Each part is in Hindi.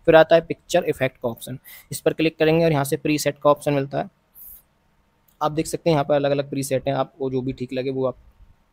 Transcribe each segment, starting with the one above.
फिर आता है पिक्चर इफेक्ट का ऑप्शन, इस पर क्लिक करेंगे और यहाँ से प्रीसेट का ऑप्शन मिलता है। आप देख सकते हैं यहाँ पर अलग अलग प्रीसेट हैं, आपको जो भी ठीक लगे वो आप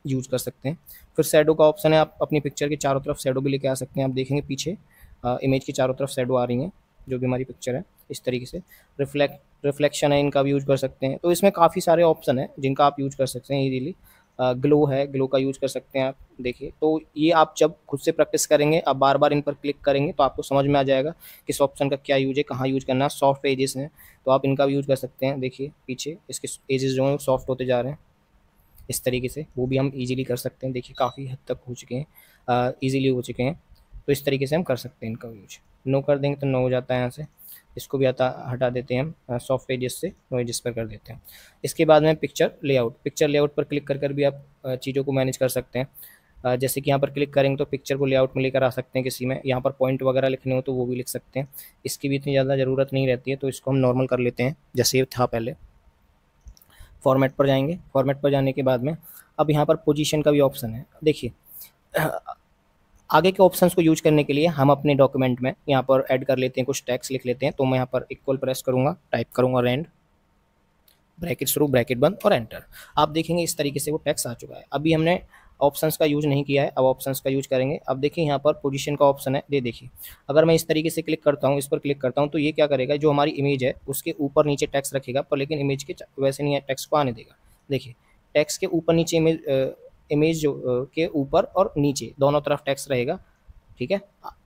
यूज कर सकते हैं। फिर शैडो का ऑप्शन है, आप अपनी पिक्चर के चारों तरफ शैडो भी लेके आ सकते हैं। आप देखेंगे पीछे इमेज की चारों तरफ शैडो आ रही हैं जो भी हमारी पिक्चर है, इस तरीके से। रिफ्लेक्शन है, इनका भी यूज कर सकते हैं। तो इसमें काफ़ी सारे ऑप्शन है जिनका आप यूज कर सकते हैं इजीली। ग्लो है, ग्लो का यूज कर सकते हैं आप। देखिए, तो ये आप जब खुद से प्रैक्टिस करेंगे, आप बार बार इन पर क्लिक करेंगे तो आपको समझ में आ जाएगा किस ऑप्शन का क्या यूज है, कहाँ यूज करना है। सॉफ्ट एजेस हैं तो आप इनका भी यूज कर सकते हैं। देखिए पीछे इसके एजेस जो हैं वो सॉफ्ट होते जा रहे हैं, इस तरीके से वो भी हम इजीली कर सकते हैं। देखिए काफ़ी हद तक हो चुके हैं, इजीली हो चुके हैं। तो इस तरीके से हम कर सकते हैं इनका यूज। नो कर देंगे तो नो हो जाता है यहाँ से, इसको भी हटा देते हैं हम, सॉफ्ट एजेस से नो एजेस पर कर देते हैं। इसके बाद में पिक्चर लेआउट पर क्लिक कर भी आप चीज़ों को मैनेज कर सकते हैं। जैसे कि यहाँ पर क्लिक करेंगे तो पिक्चर को लेआउट में लेकर आ सकते हैं किसी में। यहाँ पर पॉइंट वगैरह लिखने हो तो वो भी लिख सकते हैं। इसकी भी इतनी ज़्यादा ज़रूरत नहीं रहती है, तो इसको हम नॉर्मल कर लेते हैं जैसे ये था पहले। फॉर्मेट पर जाएंगे, फॉर्मेट पर जाने के बाद में अब यहाँ पर पोजीशन का भी ऑप्शन है। देखिए आगे के ऑप्शंस को यूज करने के लिए हम अपने डॉक्यूमेंट में यहाँ पर ऐड कर लेते हैं, कुछ टेक्स्ट लिख लेते हैं। तो मैं यहाँ पर इक्वल प्रेस करूँगा, टाइप करूँगा रेंड, ब्रैकेट शुरू ब्रैकेट बंद और एंटर। आप देखेंगे इस तरीके से वो टेक्स्ट आ चुका है। अभी हमने ऑप्शंस का यूज नहीं किया है, अब ऑप्शंस का यूज करेंगे। अब देखिए यहाँ पर पोजीशन का ऑप्शन है, ये देखिए अगर मैं इस तरीके से क्लिक करता हूँ, इस पर क्लिक करता हूँ तो ये क्या करेगा, जो हमारी इमेज है उसके ऊपर नीचे टेक्स्ट रखेगा, पर लेकिन इमेज के वैसे नहीं है, टेक्स्ट को आने देगा। देखिए टेक्स्ट के ऊपर नीचे इमेज जो के ऊपर और नीचे दोनों तरफ टेक्स्ट रहेगा, ठीक है,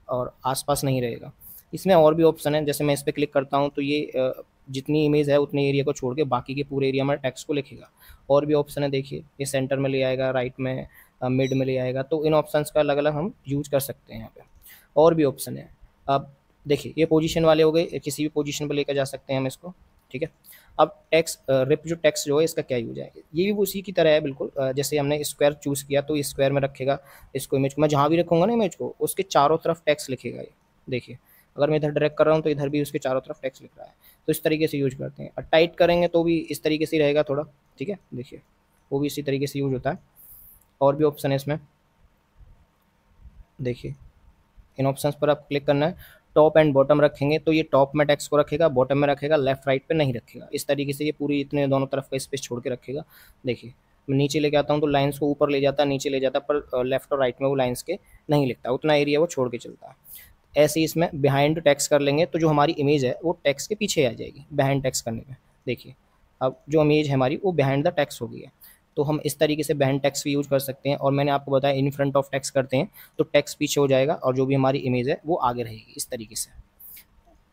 और आसपास नहीं रहेगा। इसमें और भी ऑप्शन है, जैसे मैं इस पर क्लिक करता हूँ तो ये जितनी इमेज है उतने एरिया को छोड़ के बाकी के पूरे एरिया में टेक्स्ट को लिखेगा। और भी ऑप्शन है, देखिए ये सेंटर में ले आएगा, राइट में, मिड में ले आएगा। तो इन ऑप्शंस का अलग अलग हम यूज कर सकते हैं यहाँ पे। और भी ऑप्शन है। अब देखिए ये पोजीशन वाले हो गए, किसी भी पोजीशन पर लेकर जा सकते हैं हम इसको, ठीक है। अब रिप जो टेक्स्ट जो है इसका क्या यूज है, ये भी उसी की तरह है बिल्कुल। जैसे हमने स्क्वायर चूज़ किया तो स्क्वायर में रखेगा इसको, इमेज को मैं जहाँ भी रखूँगा ना इमेज को, उसके चारों तरफ टेक्स्ट लिखेगा ये। देखिए अगर मैं इधर ड्रैग कर रहा हूँ तो इधर भी उसके चारों तरफ टेक्स्ट लिख रहा है। तो इस तरीके से यूज करते हैं। और टाइट करेंगे तो भी इस तरीके से ही रहेगा थोड़ा, ठीक है। देखिए वो भी इसी तरीके से यूज होता है। और भी ऑप्शन है इसमें, देखिए इन ऑप्शंस पर आप क्लिक करना है। टॉप एंड बॉटम रखेंगे तो ये टॉप में टेक्स्ट को रखेगा, बॉटम में रखेगा, लेफ्ट राइट पे नहीं रखेगा। इस तरीके से ये पूरी इतने दोनों तरफ का स्पेस छोड़ के रखेगा। देखिए मैं नीचे लेके आता हूँ तो लाइंस को ऊपर ले जाता, नीचे ले जाता, पर लेफ्ट और राइट में वो लाइंस के नहीं लिखता, उतना एरिया वो छोड़ के चलता है। ऐसे ही इसमें बिहाइंड टेक्स्ट कर लेंगे तो जो हमारी इमेज है वो टेक्स्ट के पीछे आ जाएगी बिहाइंड टेक्स्ट करने में। देखिए अब जो इमेज है हमारी वो बिहाइंड द टेक्स्ट हो गई है। तो हम इस तरीके से बिहाइंड टेक्स्ट भी यूज कर सकते हैं। और मैंने आपको बताया इन फ्रंट ऑफ टेक्स्ट करते हैं तो टेक्स्ट पीछे हो जाएगा और जो भी हमारी इमेज है वो आगे रहेगी, इस तरीके से।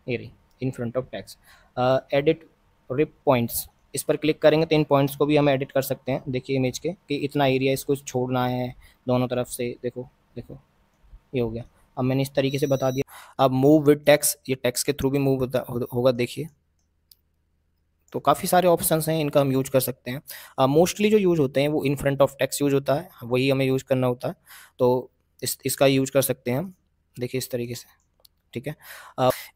ये रही in front of text. Edit wrap points, इस पर क्लिक करेंगे तो इन पॉइंट्स को भी हम एडिट कर सकते हैं। देखिए इमेज के कि इतना एरिया इसको छोड़ना है दोनों तरफ से। देखो देखो ये हो गया। अब मैंने इस तरीके से बता दिया। अब मूव विद टेक्स्ट, ये टेक्स्ट के थ्रू भी मूव होगा। देखिए तो काफ़ी सारे ऑप्शंस हैं, इनका हम यूज कर सकते हैं। मोस्टली जो यूज होते हैं वो इन फ्रंट ऑफ टेक्स्ट यूज होता है, वही हमें यूज करना होता है। तो इसका यूज कर सकते हैं हम, देखिए इस तरीके से, ठीक है।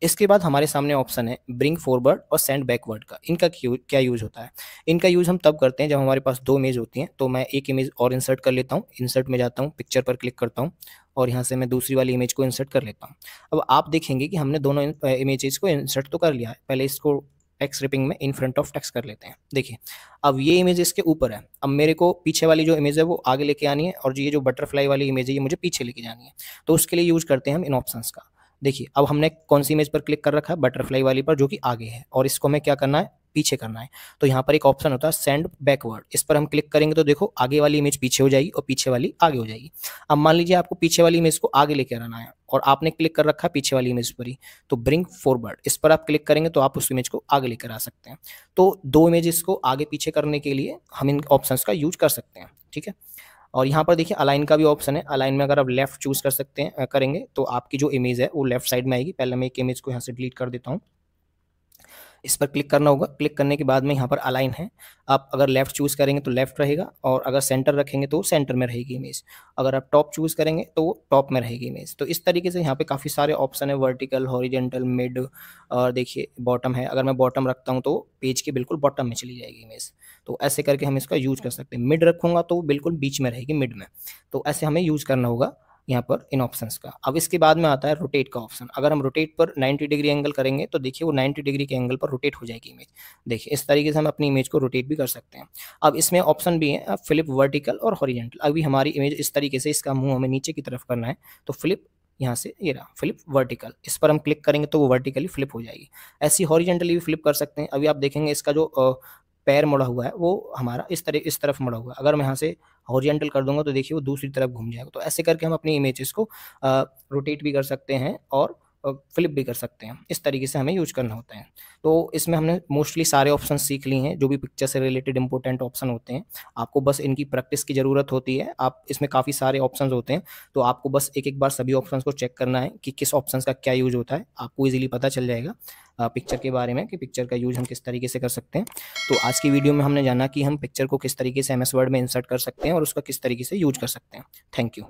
इसके बाद हमारे सामने ऑप्शन है ब्रिंग फॉरवर्ड और सेंड बैकवर्ड का। इनका क्या यूज होता है, इनका यूज हम तब करते हैं जब हमारे पास दो इमेज होती हैं। तो मैं एक इमेज और इंसर्ट कर लेता हूँ, इंसर्ट में जाता हूँ, पिक्चर पर क्लिक करता हूँ और यहाँ से मैं दूसरी वाली इमेज को इंसर्ट कर लेता हूँ। अब आप देखेंगे कि हमने दोनों इमेजेस को इंसर्ट तो कर लिया है। पहले इसको टेक्स्ट रिपिंग में इन फ्रंट ऑफ टेक्स्ट कर लेते हैं। देखिए अब ये इमेज इसके ऊपर है, अब मेरे को पीछे वाली जो इमेज है वो आगे लेके आनी है और ये जो बटरफ्लाई वाली इमेज है ये मुझे पीछे लेके जानी है। तो उसके लिए यूज करते हैं हम इन ऑप्शंस का। देखिए अब हमने कौन सी इमेज पर क्लिक कर रखा है, बटरफ्लाई वाली पर जो कि आगे है, और इसको हमें क्या करना है, पीछे करना है। तो यहाँ पर एक ऑप्शन होता है सेंड बैकवर्ड, इस पर हम क्लिक करेंगे तो देखो आगे वाली इमेज पीछे हो जाएगी और पीछे वाली आगे हो जाएगी। अब मान लीजिए आपको पीछे वाली इमेज को आगे लेकर आना है और आपने क्लिक कर रखा है पीछे वाली इमेज पर ही, तो ब्रिंग फॉरवर्ड इस पर आप क्लिक करेंगे तो आप उस इमेज को आगे लेकर आ सकते हैं। तो दो इमेजेस को आगे पीछे करने के लिए हम इन ऑप्शंस का यूज कर सकते हैं, ठीक है। और यहाँ पर देखिए अलाइन का भी ऑप्शन है। अलाइन में अगर आप लेफ्ट चूज कर सकते हैं, करेंगे तो आपकी जो इमेज है वो लेफ्ट साइड में आएगी। पहले मैं एक इमेज को यहाँ से डिलीट कर देता हूँ, इस पर क्लिक करना होगा। क्लिक करने के बाद में यहाँ पर अलाइन है, आप अगर लेफ्ट चूज करेंगे तो लेफ्ट रहेगा, और अगर सेंटर रखेंगे तो सेंटर में रहेगी इमेज। अगर आप टॉप चूज करेंगे तो टॉप में रहेगी इमेज। तो इस तरीके से यहाँ पे काफ़ी सारे ऑप्शन है, वर्टिकल, हॉरिजेंटल, मिड, और देखिए बॉटम है। अगर मैं बॉटम रखता हूँ तो पेज के बिल्कुल बॉटम में चली जाएगी इमेज। तो ऐसे करके हम इसका यूज कर सकते हैं। मिड रखूँगा तो बिल्कुल बीच में रहेगी, मिड में। तो ऐसे हमें यूज करना होगा यहाँ पर इन ऑप्शंस का। अब इसके बाद में आता है रोटेट का ऑप्शन। अगर हम रोटेट पर 90 डिग्री एंगल करेंगे तो देखिए वो 90 डिग्री के एंगल पर रोटेट हो जाएगी इमेज। देखिए इस तरीके से हम अपनी इमेज को रोटेट भी कर सकते हैं। अब इसमें ऑप्शन भी है फ्लिप वर्टिकल और हॉरिजेंटल। अभी हमारी इमेज इस तरीके से, इसका मुंह हमें नीचे की तरफ करना है तो फ्लिप यहाँ से ये रहा फ्लिप वर्टिकल, इस पर हम क्लिक करेंगे तो वो वर्टिकली फ्लिप हो जाएगी। ऐसी हॉरिजेंटली भी फ्लिप कर सकते हैं। अभी आप देखेंगे इसका जो पैर मुड़ा हुआ है वो हमारा इस तरफ मुड़ा हुआ है। अगर मैं यहाँ से हॉरिजेंटल कर दूंगा तो देखिए वो दूसरी तरफ घूम जाएगा। तो ऐसे करके हम अपनी इमेजेस को रोटेट भी कर सकते हैं और फ्लिप भी कर सकते हैं। इस तरीके से हमें यूज करना होता है। तो इसमें हमने मोस्टली सारे ऑप्शन सीख लिए हैं जो भी पिक्चर से रिलेटेड इंपॉर्टेंट ऑप्शन होते हैं। आपको बस इनकी प्रैक्टिस की ज़रूरत होती है। आप इसमें काफ़ी सारे ऑप्शंस होते हैं तो आपको बस एक एक बार सभी ऑप्शंस को चेक करना है कि किस ऑप्शंस का क्या यूज होता है। आपको इजीली पता चल जाएगा पिक्चर के बारे में कि पिक्चर का यूज हम किस तरीके से कर सकते हैं। तो आज की वीडियो में हमने जाना कि हम पिक्चर को किस तरीके से MS वर्ड में इंसर्ट कर सकते हैं और उसका किस तरीके से यूज कर सकते हैं। Thank you.